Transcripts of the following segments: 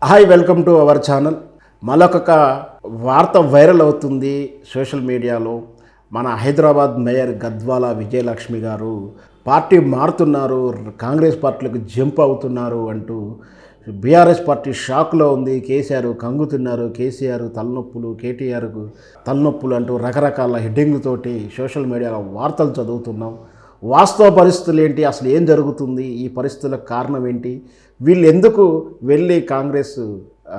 Hi, welcome to our channel. మరొక వార్త viral అవుతుంది సోషల్ మీడియాలో. మన హైదరాబాద్ మేయర్ గద్వాల విజయలక్ష్మి గారు పార్టీ మారుతున్నారు, కాంగ్రెస్ పార్టీలకు జంప్ అవుతున్నారు అంటూ బీఆర్ఎస్ పార్టీ షాక్లో ఉంది. కేసీఆర్ కంగుతున్నారు, కేసీఆర్ తలనొప్పులు, కేటీఆర్కు తలనొప్పులు అంటూ రకరకాల హెడ్డింగ్లతోటి సోషల్ మీడియాలో వార్తలు చదువుతున్నాం. వాస్తవ పరిస్థితులు ఏంటి, అసలు ఏం జరుగుతుంది, ఈ పరిస్థితులకు కారణం ఏంటి, వీళ్ళు ఎందుకు వెళ్ళి కాంగ్రెస్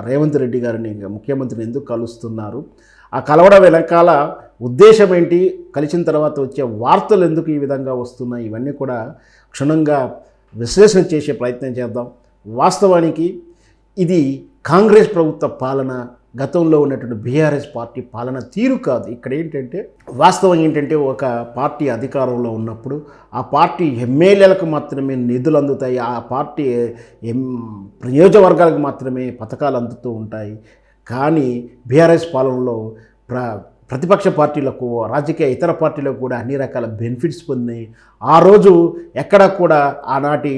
రేవంత్ రెడ్డి గారిని ముఖ్యమంత్రిని ఎందుకు కలుస్తున్నారు, ఆ కలవడం వెనకాల ఉద్దేశం ఏంటి, కలిసిన తర్వాత వచ్చే వార్తలు ఎందుకు ఈ విధంగా వస్తున్నాయి, ఇవన్నీ కూడా క్షుణ్ణంగా విశ్లేషణ చేసే ప్రయత్నం చేద్దాం. వాస్తవానికి ఇది కాంగ్రెస్ ప్రభుత్వ పాలన, గతంలో ఉన్నటువంటి బీఆర్ఎస్ పార్టీ పాలన తీరు కాదు. ఇక్కడ ఏంటంటే వాస్తవం ఏంటంటే, ఒక పార్టీ అధికారంలో ఉన్నప్పుడు ఆ పార్టీ ఎమ్మెల్యేలకు మాత్రమే నిధులు అందుతాయి, ఆ పార్టీ నియోజకవర్గాలకు మాత్రమే పథకాలు అందుతూ ఉంటాయి. కానీ బీఆర్ఎస్ పాలనలో ప్రతిపక్ష పార్టీలకు, రాజకీయ ఇతర పార్టీలకు కూడా అన్ని రకాల బెనిఫిట్స్ పొందినాయి. ఆ రోజు ఎక్కడ కూడా ఆనాటి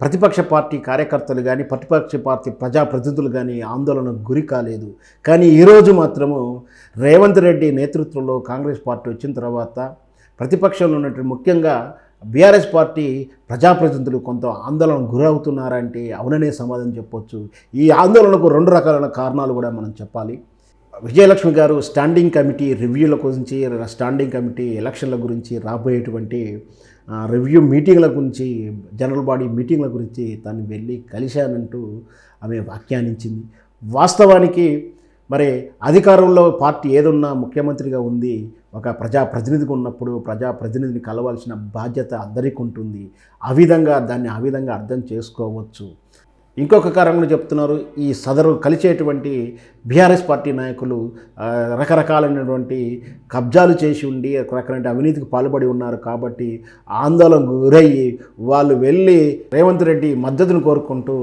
ప్రతిపక్ష పార్టీ కార్యకర్తలు కానీ, ప్రతిపక్ష పార్టీ ప్రజాప్రతినిధులు కానీ ఆందోళనకు గురి కాలేదు. కానీ ఈరోజు మాత్రము రేవంత్ రెడ్డి నేతృత్వంలో కాంగ్రెస్ పార్టీ వచ్చిన తర్వాత ప్రతిపక్షంలో ఉన్నటువంటి ముఖ్యంగా బీఆర్ఎస్ పార్టీ ప్రజాప్రతినిధులు కొంత ఆందోళనకు గురవుతున్నారంటే అవుననే సమాధానం చెప్పొచ్చు. ఈ ఆందోళనకు రెండు రకాలైన కారణాలు కూడా మనం చెప్పాలి. విజయలక్ష్మి గారు స్టాండింగ్ కమిటీ రివ్యూల గురించి, స్టాండింగ్ కమిటీ ఎలక్షన్ల గురించి, రాబోయేటువంటి రివ్యూ మీటింగ్ల గురించి, జనరల్ బాడీ మీటింగ్ల గురించి తను వెళ్ళి కలిశానంటూ ఆమె వ్యాఖ్యానించింది. వాస్తవానికి మరి అధికారంలో పార్టీ ఏదున్నా ముఖ్యమంత్రిగా ఉంది, ఒక ప్రజాప్రతినిధిగా ఉన్నప్పుడు ప్రజాప్రతినిధిని కలవాల్సిన బాధ్యత అందరికీ ఉంటుంది. ఆ విధంగా అర్థం చేసుకోవచ్చు. ఇంకొక కారణంగా చెప్తున్నారు, ఈ సదరు కలిసేటువంటి బీఆర్ఎస్ పార్టీ నాయకులు రకరకాలైనటువంటి కబ్జాలు చేసి ఉండి రకరకాల అవినీతికి పాల్పడి ఉన్నారు కాబట్టి ఆందోళనకు గురయ్యి వాళ్ళు వెళ్ళి రేవంత్ రెడ్డి మద్దతును కోరుకుంటూ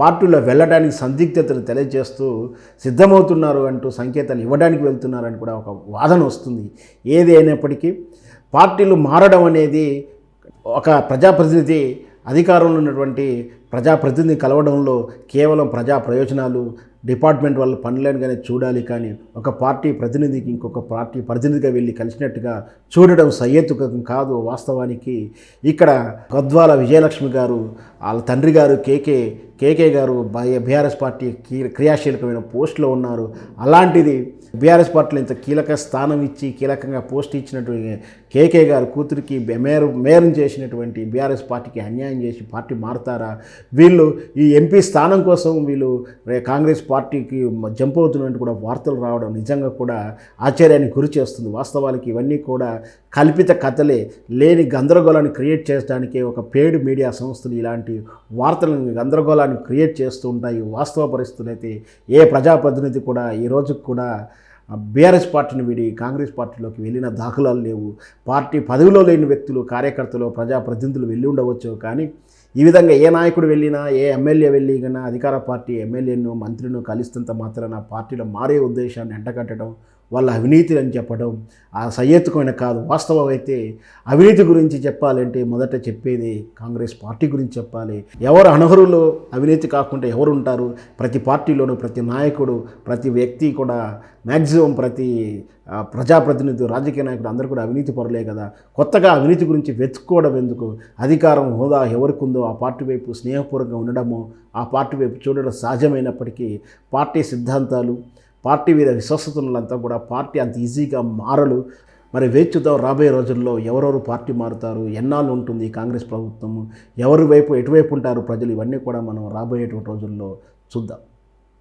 పార్టీలో వెళ్ళడానికి సందిగ్ధతను తెలియజేస్తూ సిద్ధమవుతున్నారు అంటూ సంకేతాలు ఇవ్వడానికి వెళ్తున్నారని కూడా ఒక వాదన వస్తుంది. ఏది అయినప్పటికీ పార్టీలు మారడం అనేది, ఒక ప్రజాప్రతినిధి అధికారంలో ఉన్నటువంటి ప్రజాప్రతినిధిని కలవడంలో కేవలం ప్రజా ప్రయోజనాలు, డిపార్ట్మెంట్ వాళ్ళ పనులను కానీ చూడాలి. కానీ ఒక పార్టీ ప్రతినిధికి ఇంకొక పార్టీ ప్రతినిధిగా వెళ్ళి కలిసినట్టుగా చూడడం సహేతుకం కాదు. వాస్తవానికి ఇక్కడ గద్వాల విజయలక్ష్మి గారు, వాళ్ళ తండ్రి గారు కేకే గారు బీఆర్ఎస్ పార్టీ క్రియాశీలకమైన పోస్టులో ఉన్నారు. అలాంటిది బీఆర్ఎస్ పార్టీలో ఇంత కీలక స్థానం ఇచ్చి కీలకంగా పోస్ట్ ఇచ్చినటువంటి కేకే గారు కూతురికి మేయర్ని చేసినటువంటి బీఆర్ఎస్ పార్టీకి అన్యాయం చేసి పార్టీ మారుతారా? వీళ్ళు ఈ ఎంపీ స్థానం కోసం వీళ్ళు కాంగ్రెస్ పార్టీకి జంప్ అవుతున్నట్టు కూడా వార్తలు రావడం నిజంగా కూడా ఆశ్చర్యానికి గురి చేస్తుంది. వాస్తవానికి ఇవన్నీ కూడా కల్పిత కథలే, లేని గందరగోళాన్ని క్రియేట్ చేయడానికే ఒక పెయిడ్ మీడియా సంస్థలు ఇలాంటి వార్తలను గందరగోళాన్ని క్రియేట్ చేస్తూ ఉంటాయి. వాస్తవ పరిస్థితులు అయితే ఏ ప్రజాప్రతినిధి కూడా ఈ రోజుకు కూడా బీఆర్ఎస్ పార్టీని వీడి కాంగ్రెస్ పార్టీలోకి వెళ్ళిన దాఖలాలు లేవు. పార్టీ పదవిలో లేని వ్యక్తులు, కార్యకర్తలు, ప్రజాప్రతినిధులు వెళ్ళి ఉండవచ్చు. కానీ ఈ విధంగా ఏ నాయకుడు వెళ్ళినా, ఏ ఎమ్మెల్యే వెళ్ళి కన్నా అధికార పార్టీ ఎమ్మెల్యేను, మంత్రిను కలిస్తున్నంత మాత్రాన పార్టీలో మారే ఉద్దేశాన్ని ఎంటకట్టడం, వాళ్ళ అవినీతి అని చెప్పడం ఆ సహేతుకమైన కాదు. వాస్తవం అయితే అవినీతి గురించి చెప్పాలంటే మొదట చెప్పేది కాంగ్రెస్ పార్టీ గురించి చెప్పాలి. ఎవరు అనర్హులు, అవినీతి కాకుండా ఎవరు ఉంటారు? ప్రతి పార్టీలోనూ ప్రతి నాయకుడు, ప్రతి వ్యక్తి కూడా మ్యాక్సిమం ప్రతి ప్రజాప్రతినిధి, రాజకీయ నాయకుడు అందరూ కూడా అవినీతి పరులే కదా. కొత్తగా అవినీతి గురించి వెతుక్కోవడం ఎందుకు? అధికారం, హోదా ఎవరికి ఉందో ఆ పార్టీ వైపు స్నేహపూర్వకంగా ఉండడము, ఆ పార్టీ వైపు చూడడం సహజమైనప్పటికీ పార్టీ సిద్ధాంతాలు, పార్టీ మీద విశ్వసతలంతా కూడా పార్టీ అంత ఈజీగా మారలు. మరి వేచి చూద్దాం రాబోయే రోజుల్లో ఎవరెవరు పార్టీ మారుతారు, ఎన్నాళ్ళు ఉంటుంది కాంగ్రెస్ ప్రభుత్వము, ఎవరి వైపు ఎటువైపు ఉంటారు ప్రజలు, ఇవన్నీ కూడా మనం రాబోయేటువంటి రోజుల్లో చూద్దాం.